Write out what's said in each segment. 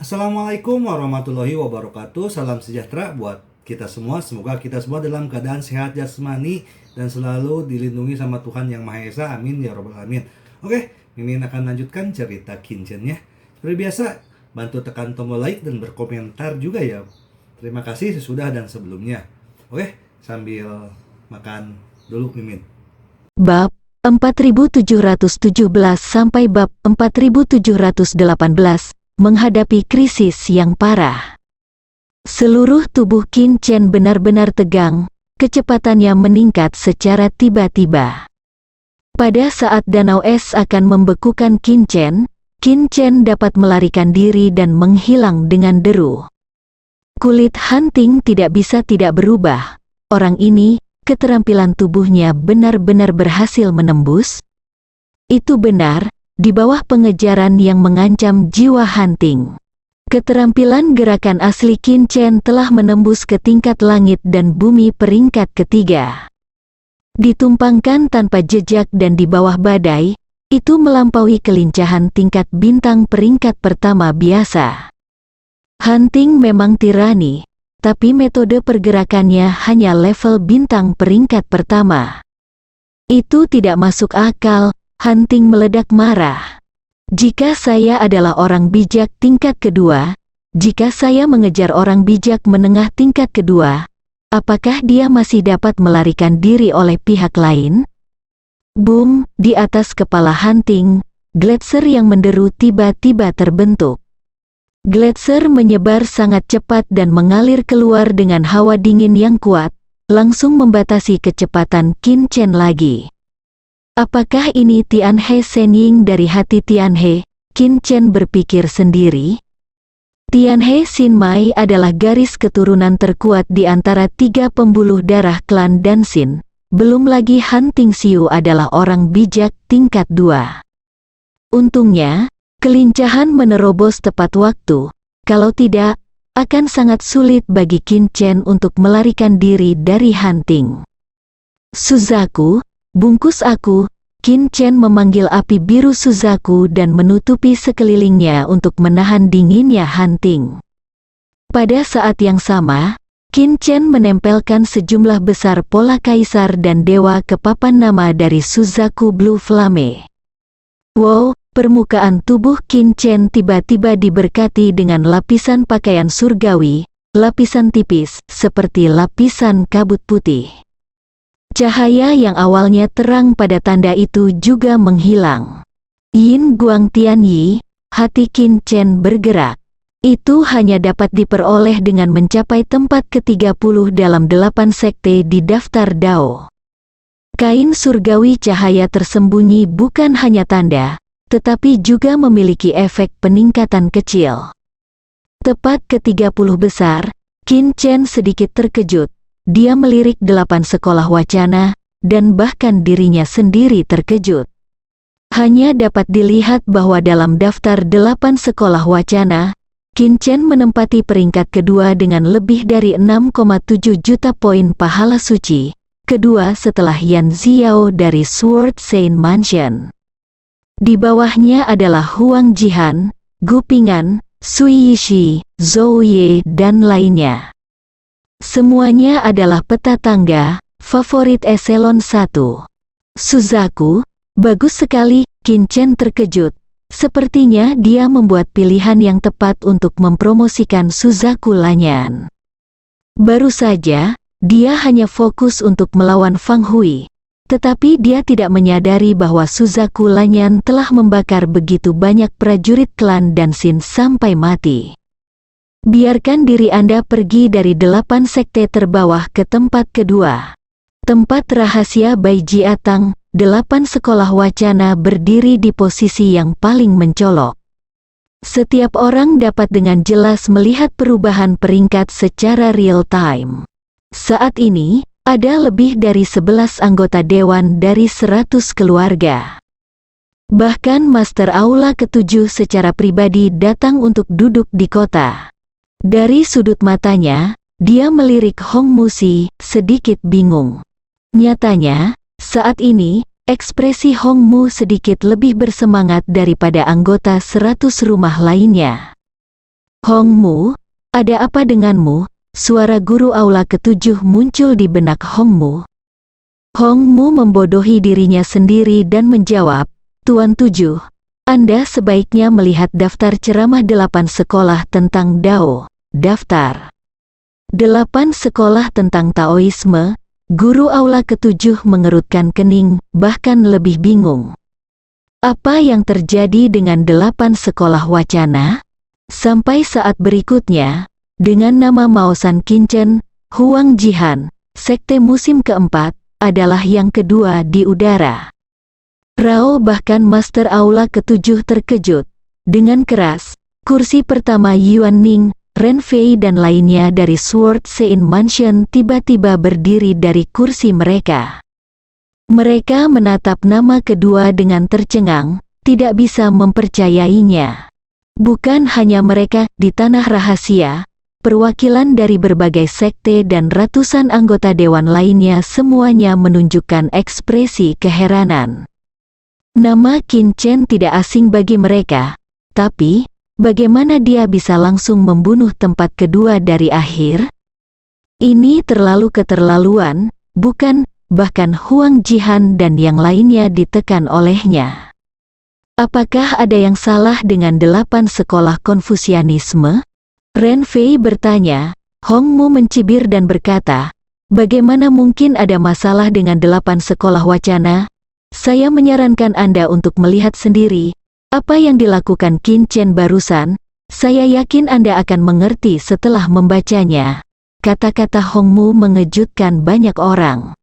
Assalamualaikum warahmatullahi wabarakatuh. Salam sejahtera buat kita semua. Semoga kita semua dalam keadaan sehat jasmani dan selalu dilindungi sama Tuhan Yang Maha Esa. Amin ya robbal alamin. Oke, Mimin akan lanjutkan cerita Kincennya. Seperti biasa, bantu tekan tombol like dan berkomentar juga ya. Terima kasih sesudah dan sebelumnya. Oke, sambil makan dulu Mimin. Bab 4717 sampai bab 4718 menghadapi krisis yang parah. Seluruh tubuh Kincen benar-benar tegang, kecepatannya meningkat secara tiba-tiba. Pada saat danau es akan membekukan Kincen dapat melarikan diri dan menghilang dengan deru. Kulit Hunting tidak bisa tidak berubah. Orang ini, keterampilan tubuhnya benar-benar berhasil menembus. Itu benar, di bawah pengejaran yang mengancam jiwa Hunting. Keterampilan gerakan asli Kincen telah menembus ke tingkat langit dan bumi peringkat ketiga. Ditumpangkan tanpa jejak dan di bawah badai, itu melampaui kelincahan tingkat bintang peringkat pertama biasa. Hunting memang tirani, tapi metode pergerakannya hanya level bintang peringkat pertama. Itu tidak masuk akal. Hunting meledak marah. Jika saya adalah orang bijak tingkat kedua, jika saya mengejar orang bijak menengah tingkat kedua, apakah dia masih dapat melarikan diri oleh pihak lain? Boom, di atas kepala Hunting, gletser yang menderu tiba-tiba terbentuk. Gletser menyebar sangat cepat dan mengalir keluar dengan hawa dingin yang kuat, langsung membatasi kecepatan Kincen lagi. Apakah ini Tianhe Shenying dari hati Tianhe? Kincen berpikir sendiri. Tianhe Xinmai adalah garis keturunan terkuat di antara 3 pembuluh darah klan Danxin. Belum lagi Hunting Xiu adalah orang bijak tingkat 2. Untungnya, kelincahan menerobos tepat waktu. Kalau tidak, akan sangat sulit bagi Kincen untuk melarikan diri dari Hunting. Suzaku, bungkus aku. Kincen memanggil api biru Suzaku dan menutupi sekelilingnya untuk menahan dinginnya Hunting. Pada saat yang sama, Kincen menempelkan sejumlah besar pola kaisar dan dewa ke papan nama dari Suzaku Blue Flame. Wow, permukaan tubuh Kincen tiba-tiba diberkati dengan lapisan pakaian surgawi, lapisan tipis, seperti lapisan kabut putih. Cahaya yang awalnya terang pada tanda itu juga menghilang. Yin Guang Tianyi, hati Kincen bergerak. Itu hanya dapat diperoleh dengan mencapai tempat ke-30 dalam 8 sekte di daftar Dao. Kain surgawi cahaya tersembunyi bukan hanya tanda, tetapi juga memiliki efek peningkatan kecil. Tepat ke-30 besar, Kincen sedikit terkejut. Dia melirik 8 sekolah wacana, dan bahkan dirinya sendiri terkejut. Hanya dapat dilihat bahwa dalam daftar 8 sekolah wacana, Kincen menempati peringkat kedua dengan lebih dari 6,7 juta poin pahala suci, kedua setelah Yan Xiao dari Sword Saint Mansion. Di bawahnya adalah Huang Jihan, Gu Pingan, Sui Yishi, Zhou Ye dan lainnya. Semuanya adalah peta tangga, favorit eselon 1. Suzaku, bagus sekali, Kincen terkejut. Sepertinya dia membuat pilihan yang tepat untuk mempromosikan Suzaku Lanyan. Baru saja, dia hanya fokus untuk melawan Fang Hui. Tetapi dia tidak menyadari bahwa Suzaku Lanyan telah membakar begitu banyak prajurit klan Danxin sampai mati. Biarkan diri Anda pergi dari 8 sekte terbawah ke tempat kedua. Tempat rahasia Baiji Atang, 8 sekolah wacana berdiri di posisi yang paling mencolok. Setiap orang dapat dengan jelas melihat perubahan peringkat secara real time. Saat ini, ada lebih dari 11 anggota dewan dari 100 keluarga. Bahkan Master Aula ke-7 secara pribadi datang untuk duduk di kota. Dari sudut matanya, dia melirik Hong Musi, sedikit bingung. Nyatanya, saat ini, ekspresi Hong Mu sedikit lebih bersemangat daripada anggota 100 rumah lainnya. Hongmu, ada apa denganmu? Suara guru aula ketujuh muncul di benak Hongmu. Hongmu membodohi dirinya sendiri dan menjawab, Tuan Tujuh, Anda sebaiknya melihat daftar ceramah 8 sekolah tentang Dao. Daftar 8 sekolah tentang Taoisme. Guru aula ketujuh mengerutkan kening, bahkan lebih bingung. Apa yang terjadi dengan 8 sekolah wacana? Sampai saat berikutnya, dengan nama Maosan Kinchen, Huang Jihan, sekte musim keempat, adalah yang kedua di udara. Rao bahkan Master Aula ketujuh terkejut. Dengan keras, kursi pertama Yuan Ning, Ren Fei dan lainnya dari Sword Sein Mansion tiba-tiba berdiri dari kursi mereka. Mereka menatap nama kedua dengan tercengang, tidak bisa mempercayainya. Bukan hanya mereka, di tanah rahasia, perwakilan dari berbagai sekte dan ratusan anggota dewan lainnya semuanya menunjukkan ekspresi keheranan. Nama Qin Chen tidak asing bagi mereka, tapi bagaimana dia bisa langsung membunuh tempat kedua dari akhir? Ini terlalu keterlaluan, bukan? Bahkan Huang Jihan dan yang lainnya ditekan olehnya. Apakah ada yang salah dengan 8 sekolah Konfusianisme? Ren Fei bertanya. Hongmu mencibir dan berkata, bagaimana mungkin ada masalah dengan 8 sekolah wacana? Saya menyarankan Anda untuk melihat sendiri apa yang dilakukan Qin Chen barusan. Saya yakin Anda akan mengerti setelah membacanya. Kata-kata Hongmu mengejutkan banyak orang.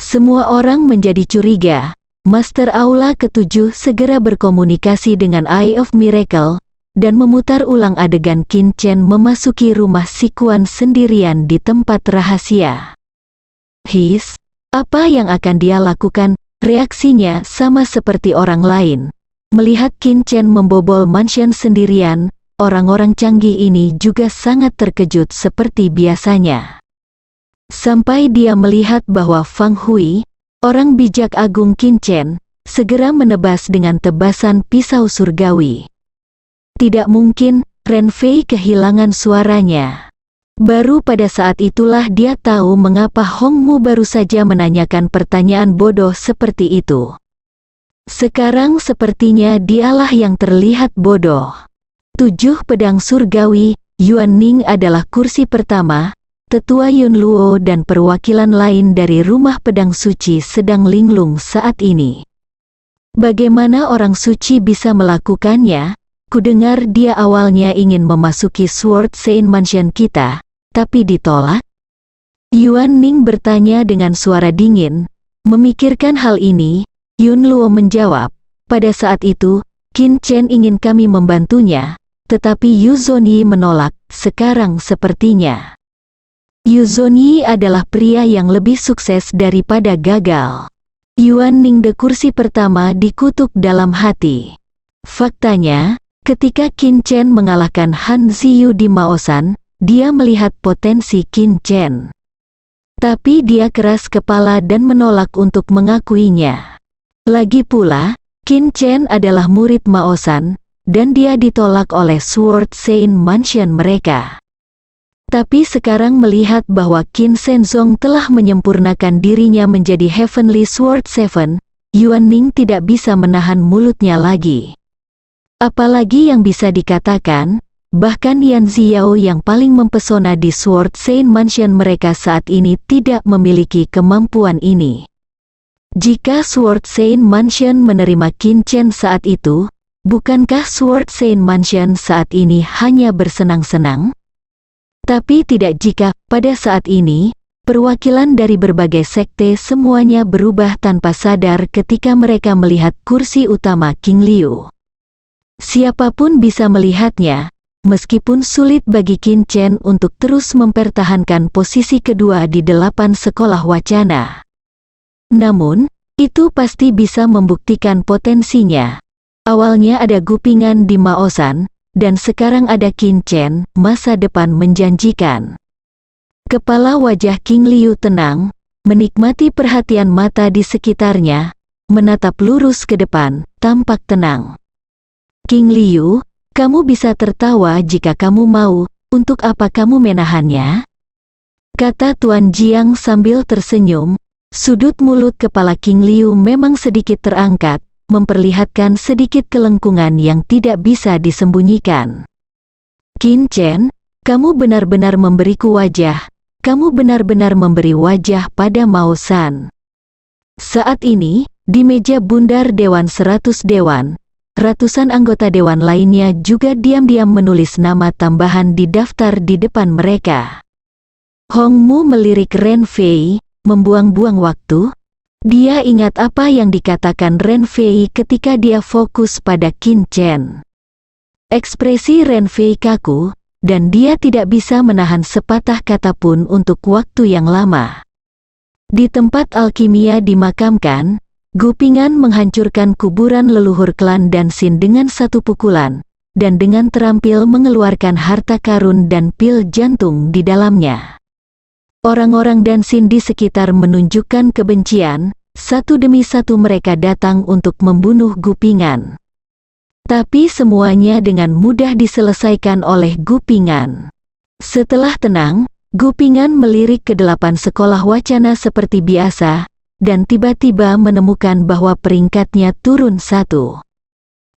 Semua orang menjadi curiga. Master Aula ketujuh segera berkomunikasi dengan Eye of Miracle dan memutar ulang adegan Qin Chen memasuki rumah Sikuan sendirian di tempat rahasia. Apa yang akan dia lakukan? Reaksinya sama seperti orang lain. Melihat Qin Chen membobol mansion sendirian, orang-orang canggih ini juga sangat terkejut seperti biasanya. Sampai dia melihat bahwa Fang Hui, orang bijak agung Qin Chen, segera menebas dengan tebasan pisau surgawi. Tidak mungkin, Ren Fei kehilangan suaranya. Baru pada saat itulah dia tahu mengapa Hongmu baru saja menanyakan pertanyaan bodoh seperti itu. Sekarang sepertinya dialah yang terlihat bodoh. 7 pedang surgawi, Yuan Ning adalah kursi pertama, Tetua Yun Luo dan perwakilan lain dari rumah pedang suci sedang linglung saat ini. Bagaimana orang suci bisa melakukannya? Kudengar dia awalnya ingin memasuki Sword Sein Mansion kita, tapi ditolak? Yuan Ning bertanya dengan suara dingin. Memikirkan hal ini, Yun Luo menjawab, pada saat itu, Qin Chen ingin kami membantunya, tetapi Yu Zonyi menolak. Sekarang sepertinya Yu Zonyi adalah pria yang lebih sukses daripada gagal. Yuan Ning de kursi pertama dikutuk dalam hati. Faktanya, ketika Qin Chen mengalahkan Han Ziyu di Maosan, dia melihat potensi Qin Chen. Tapi dia keras kepala dan menolak untuk mengakuinya. Lagi pula, Qin Chen adalah murid Maosan, dan dia ditolak oleh Sword Sein Mansion mereka. Tapi sekarang melihat bahwa Qin Shenzong telah menyempurnakan dirinya menjadi Heavenly Sword Seven, Yuan Ning tidak bisa menahan mulutnya lagi. Apalagi yang bisa dikatakan, bahkan Yan Xiao yang paling mempesona di Sword Sein Mansion mereka saat ini tidak memiliki kemampuan ini. Jika Sword Sein Mansion menerima Qin Chen saat itu, bukankah Sword Sein Mansion saat ini hanya bersenang-senang? Tapi tidak jika, pada saat ini, perwakilan dari berbagai sekte semuanya berubah tanpa sadar ketika mereka melihat kursi utama King Liu. Siapapun bisa melihatnya, meskipun sulit bagi Qin Chen untuk terus mempertahankan posisi kedua di 8 sekolah wacana. Namun, itu pasti bisa membuktikan potensinya. Awalnya ada Gupingan di Maosan, dan sekarang ada Qin Chen, masa depan menjanjikan. Kepala wajah King Liu tenang, menikmati perhatian mata di sekitarnya, menatap lurus ke depan, tampak tenang. King Liu, Kamu bisa tertawa jika kamu mau, untuk apa kamu menahannya? Kata Tuan Jiang sambil tersenyum. Sudut mulut kepala King Liu memang sedikit terangkat, memperlihatkan sedikit kelengkungan yang tidak bisa disembunyikan. Qin Chen, kamu benar-benar memberiku wajah. Kamu benar-benar memberi wajah pada Mao Shan. Saat ini, di meja bundar Dewan 100 Dewan, ratusan anggota dewan lainnya juga diam-diam menulis nama tambahan di daftar di depan mereka. Hong Mu melirik Ren Fei, membuang-buang waktu. Dia ingat apa yang dikatakan Ren Fei ketika dia fokus pada Qin Chen. Ekspresi Ren Fei kaku, dan dia tidak bisa menahan sepatah kata pun untuk waktu yang lama. Di tempat alkimia dimakamkan, Gu Ping'an menghancurkan kuburan leluhur klan Dansin dengan satu pukulan, dan dengan terampil mengeluarkan harta karun dan pil jantung di dalamnya. Orang-orang Dansin di sekitar menunjukkan kebencian, satu demi satu mereka datang untuk membunuh Gu Ping'an. Tapi semuanya dengan mudah diselesaikan oleh Gu Ping'an. Setelah tenang, Gu Ping'an melirik ke 8 sekolah wacana seperti biasa, dan tiba-tiba menemukan bahwa peringkatnya turun 1.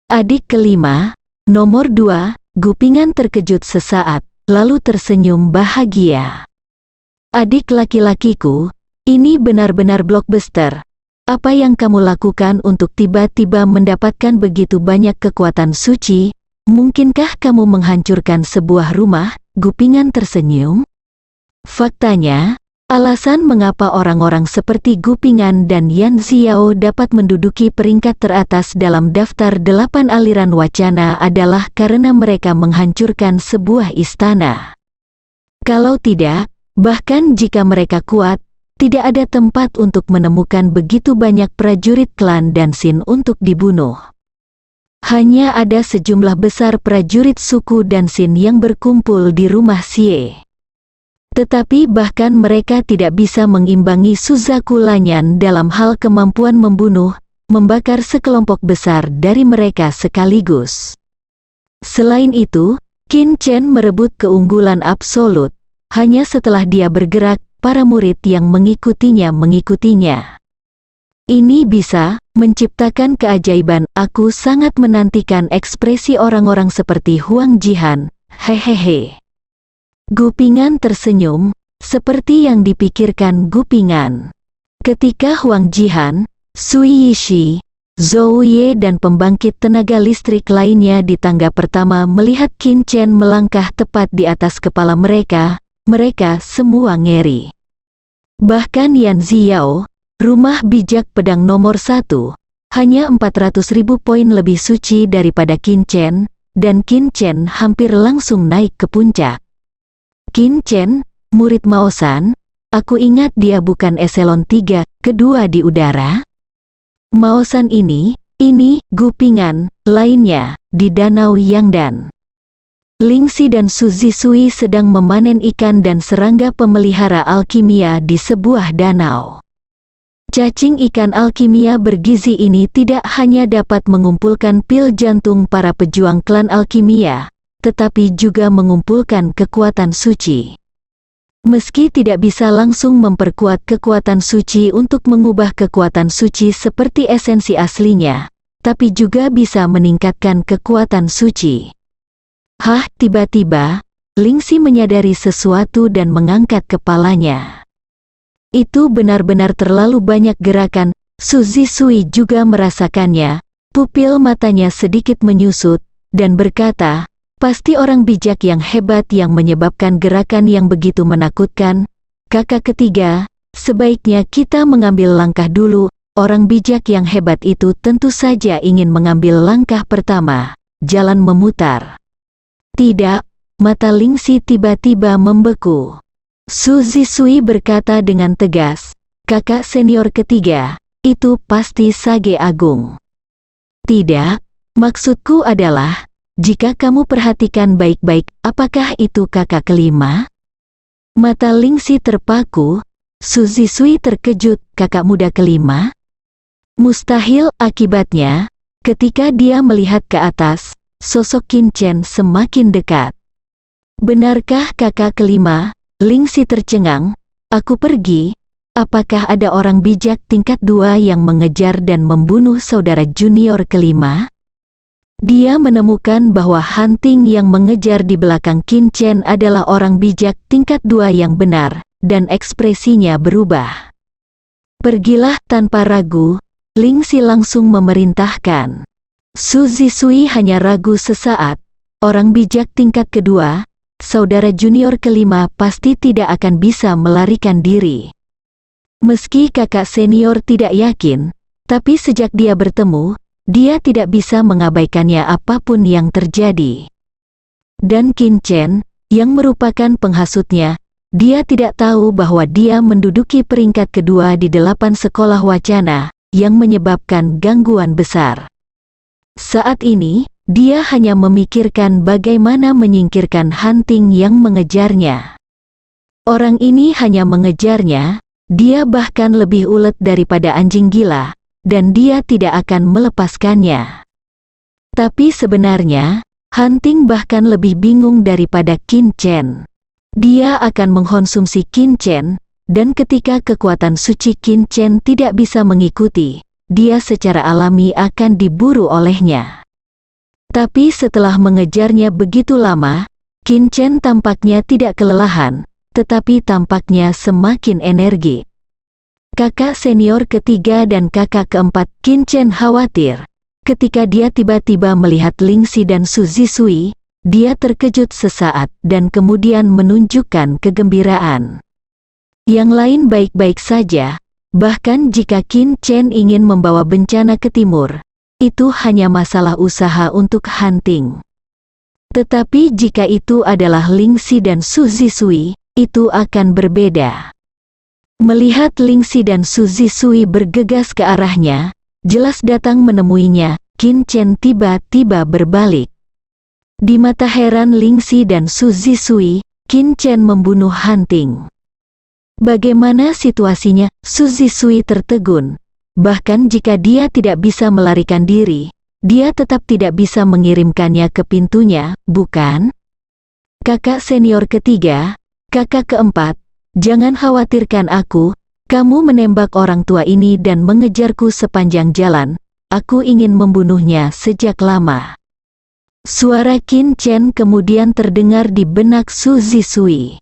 Adik kelima, nomor 2, Gu Ping'an terkejut sesaat, lalu tersenyum bahagia. Adik laki-lakiku, ini benar-benar blockbuster. Apa yang kamu lakukan untuk tiba-tiba mendapatkan begitu banyak kekuatan suci? Mungkinkah kamu menghancurkan sebuah rumah? Gu Ping'an tersenyum. Faktanya, alasan mengapa orang-orang seperti Gu Ping'an dan Yan Xiao dapat menduduki peringkat teratas dalam daftar 8 aliran wacana adalah karena mereka menghancurkan sebuah istana. Kalau tidak, bahkan jika mereka kuat, tidak ada tempat untuk menemukan begitu banyak prajurit klan Dansin untuk dibunuh. Hanya ada sejumlah besar prajurit suku Dansin yang berkumpul di rumah Xie. Tetapi bahkan mereka tidak bisa mengimbangi Suzaku Lanyan dalam hal kemampuan membunuh, membakar sekelompok besar dari mereka sekaligus. Selain itu, Qin Chen merebut keunggulan absolut, hanya setelah dia bergerak, para murid yang mengikutinya. Ini bisa menciptakan keajaiban. Aku sangat menantikan ekspresi orang-orang seperti Huang Jihan, hehehe. Gu Ping'an tersenyum, seperti yang dipikirkan Gu Ping'an. Ketika Huang Jihan, Sui Yishi, Zhou Ye dan pembangkit tenaga listrik lainnya di tangga pertama melihat Qin Chen melangkah tepat di atas kepala mereka, mereka semua ngeri. Bahkan Yan Xiao, rumah bijak pedang nomor 1, hanya 400.000 poin lebih suci daripada Qin Chen, dan Qin Chen hampir langsung naik ke puncak. Qin Chen, murid Mao Shan, aku ingat dia bukan eselon 3, kedua di udara. Mao Shan ini, Gu Ping'an, lainnya, di Danau Yangdan. Lingxi dan Su Zisui sedang memanen ikan dan serangga pemelihara alkimia di sebuah danau. Cacing ikan alkimia bergizi ini tidak hanya dapat mengumpulkan pil jantung para pejuang klan alkimia, tetapi juga mengumpulkan kekuatan suci. Meski tidak bisa langsung memperkuat kekuatan suci untuk mengubah kekuatan suci seperti esensi aslinya, tapi juga bisa meningkatkan kekuatan suci. Tiba-tiba, Lingxi menyadari sesuatu dan mengangkat kepalanya. Itu benar-benar terlalu banyak gerakan. Su Zisui juga merasakannya, pupil matanya sedikit menyusut, dan berkata, pasti orang bijak yang hebat yang menyebabkan gerakan yang begitu menakutkan. Kakak ketiga, sebaiknya kita mengambil langkah dulu. Orang bijak yang hebat itu tentu saja ingin mengambil langkah pertama, jalan memutar. Tidak, mata Lingxi tiba-tiba membeku. Su Zisui berkata dengan tegas, kakak senior ketiga, itu pasti Sage Agung. Tidak, maksudku adalah, jika kamu perhatikan baik-baik, apakah itu kakak kelima? Mata Lingxi terpaku. Su Zisui terkejut, kakak muda kelima? Mustahil. Akibatnya, ketika dia melihat ke atas, sosok Qin Chen semakin dekat. Benarkah kakak kelima? Ling Si tercengang. Aku pergi? Apakah ada orang bijak tingkat 2 yang mengejar dan membunuh saudara junior kelima? Dia menemukan bahwa Hanting yang mengejar di belakang Qin Chen adalah orang bijak tingkat 2 yang benar, dan ekspresinya berubah. Pergilah tanpa ragu, Ling Si langsung memerintahkan. Su Zisui hanya ragu sesaat. Orang bijak tingkat kedua, saudara junior kelima pasti tidak akan bisa melarikan diri. Meski kakak senior tidak yakin, tapi sejak dia bertemu, dia tidak bisa mengabaikannya apapun yang terjadi. Dan Qin Chen, yang merupakan penghasutnya, dia tidak tahu bahwa dia menduduki peringkat kedua di 8 sekolah wacana, yang menyebabkan gangguan besar. Saat ini, dia hanya memikirkan bagaimana menyingkirkan Hanting yang mengejarnya. Orang ini hanya mengejarnya, dia bahkan lebih ulet daripada anjing gila, dan dia tidak akan melepaskannya. Tapi sebenarnya, Hanting bahkan lebih bingung daripada Qin Chen. Dia akan mengkonsumsi Qin Chen, dan ketika kekuatan suci Qin Chen tidak bisa mengikuti, dia secara alami akan diburu olehnya. Tapi setelah mengejarnya begitu lama, Qin Chen tampaknya tidak kelelahan, tetapi tampaknya semakin energik. Kakak senior ketiga dan kakak keempat Qin Chen khawatir. Ketika dia tiba-tiba melihat Ling Si dan Su Zisui, dia terkejut sesaat dan kemudian menunjukkan kegembiraan. Yang lain baik-baik saja, bahkan jika Qin Chen ingin membawa bencana ke timur, itu hanya masalah usaha untuk Hanting. Tetapi jika itu adalah Ling Si dan Su Zisui, itu akan berbeda. Melihat Ling Si dan Su Zisui bergegas ke arahnya, jelas datang menemuinya, Qin Chen tiba-tiba berbalik. Di mata heran Ling Si dan Su Zisui, Qin Chen membunuh Hanting. Bagaimana situasinya? Su Zisui tertegun. Bahkan jika dia tidak bisa melarikan diri, dia tetap tidak bisa mengirimkannya ke pintunya, bukan? Kakak senior ketiga, kakak keempat, jangan khawatirkan aku, kamu menembak orang tua ini dan mengejarku sepanjang jalan, aku ingin membunuhnya sejak lama. Suara Qin Chen kemudian terdengar di benak Su Zisui.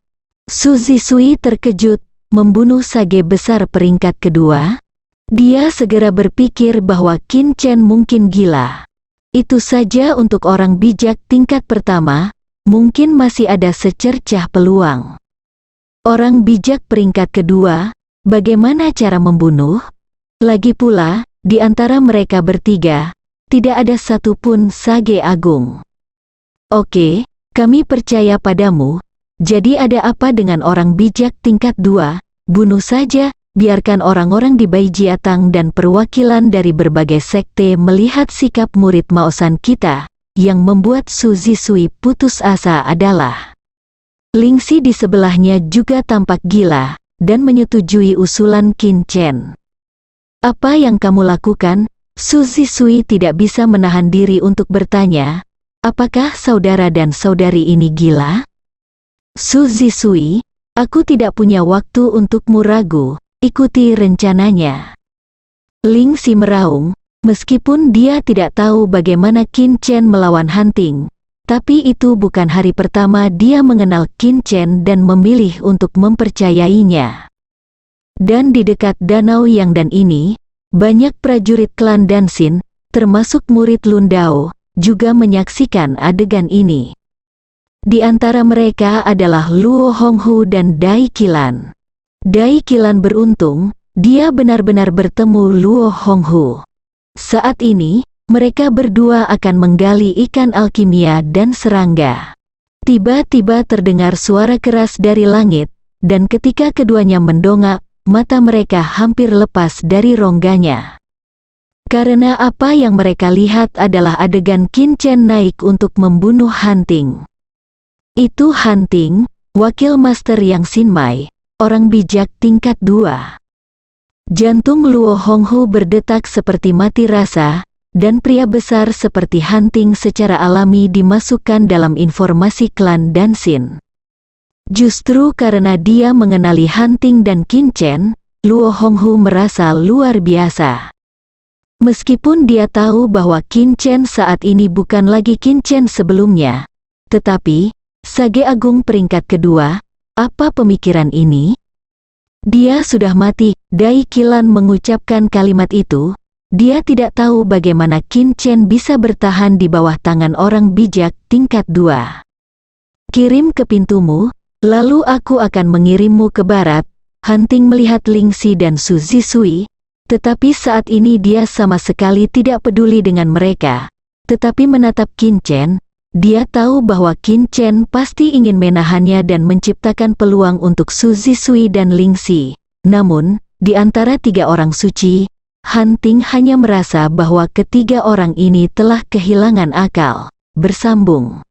Su Zisui terkejut, membunuh sage besar peringkat kedua? Dia segera berpikir bahwa Qin Chen mungkin gila. Itu saja untuk orang bijak tingkat pertama, mungkin masih ada secercah peluang. Orang bijak peringkat kedua, bagaimana cara membunuh? Lagi pula, di antara mereka bertiga, tidak ada satupun sage agung. Oke, kami percaya padamu. Jadi ada apa dengan orang bijak tingkat 2? Bunuh saja, biarkan orang-orang di Baijiatang dan perwakilan dari berbagai sekte melihat sikap murid Maosan kita. Yang membuat Su Zisui putus asa adalah Ling Si di sebelahnya juga tampak gila, dan menyetujui usulan Qin Chen. Apa yang kamu lakukan? Su Zisui tidak bisa menahan diri untuk bertanya, apakah saudara dan saudari ini gila? Su Zisui, aku tidak punya waktu untukmu ragu, ikuti rencananya. Ling Si meraung, meskipun dia tidak tahu bagaimana Qin Chen melawan Hanting. Tapi itu bukan hari pertama dia mengenal Qin Chen dan memilih untuk mempercayainya. Dan di dekat Danau Yang Dan ini, banyak prajurit klan Dansin, termasuk murid Lun Dao, juga menyaksikan adegan ini. Di antara mereka adalah Luo Honghu dan Dai Qilan. Dai Qilan beruntung, dia benar-benar bertemu Luo Honghu. Saat ini, mereka berdua akan menggali ikan alkimia dan serangga. Tiba-tiba terdengar suara keras dari langit, dan ketika keduanya mendongak, mata mereka hampir lepas dari rongganya. Karena apa yang mereka lihat adalah adegan Qin Chen naik untuk membunuh Hanting. Itu Hanting, wakil master Yang Xinmai, orang bijak tingkat 2. Jantung Luo Honghu berdetak seperti mati rasa. dan pria besar seperti Hunting secara alami dimasukkan dalam informasi klan Dansin. Justru karena dia mengenali Hunting dan Qin Chen, Luo Honghu merasa luar biasa. Meskipun dia tahu bahwa Qin Chen saat ini bukan lagi Qin Chen sebelumnya, tetapi, Sage Agung peringkat kedua, apa pemikiran ini? Dia sudah mati. Dai Qilan mengucapkan kalimat itu. Dia tidak tahu bagaimana Qin Chen bisa bertahan di bawah tangan orang bijak tingkat 2. Kirim ke pintumu, lalu aku akan mengirimmu ke barat. Hunting melihat Ling Xi dan Su Zisui, tetapi saat ini dia sama sekali tidak peduli dengan mereka. Tetapi menatap Qin Chen, dia tahu bahwa Qin Chen pasti ingin menahannya dan menciptakan peluang untuk Su Zisui dan Ling Xi. Namun, di antara 3 orang suci, Hunting hanya merasa bahwa ketiga orang ini telah kehilangan akal. Bersambung.